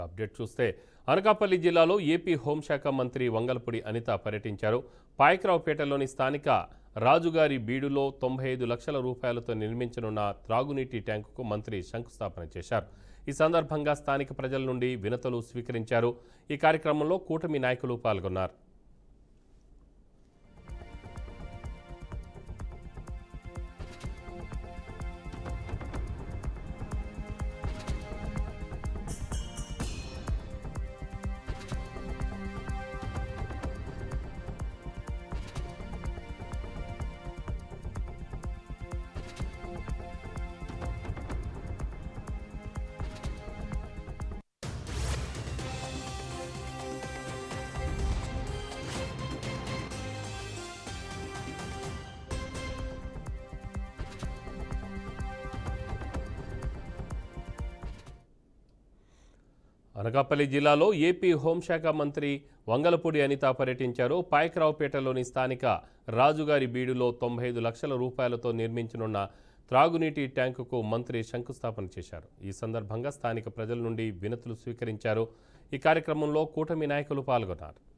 Update చూస్తే అనకాపల్లి జిల్లాలో AP హోంశాఖ మంత్రి వంగలపూడి అనిత పర్యటించారు. పాయకరావుపేటలోని స్థానిక రాజుగారి బీడులో 95 లక్షల రూపాయలతో నిర్మించనున్న త్రాగునీటి ట్యాంకుకు మంత్రి శంకుస్థాపన చేశారు. ఈ సందర్భంగా స్థానిక ప్రజల నుండి వినతులు స్వీకరించారు. ఈ కార్యక్రమంలో కూటమి నాయకులు పాల్గొన్నారు. అనకాపల్లి జిల్లాలో ఏపీ హోంశాఖ మంత్రి వంగలపూడి అనిత పర్యటించారు. పాయకరావుపేటలోని స్థానిక రాజుగారి బీడులో 95 లక్షల రూపాయలతో నిర్మించనున్న త్రాగునీటి ట్యాంకుకు మంత్రి శంకుస్థాపన చేశారు. ఈ సందర్భంగా స్థానిక ప్రజల నుండి వినతులు స్వీకరించారు. ఈ కార్యక్రమంలో కూటమి నాయకులు పాల్గొన్నారు.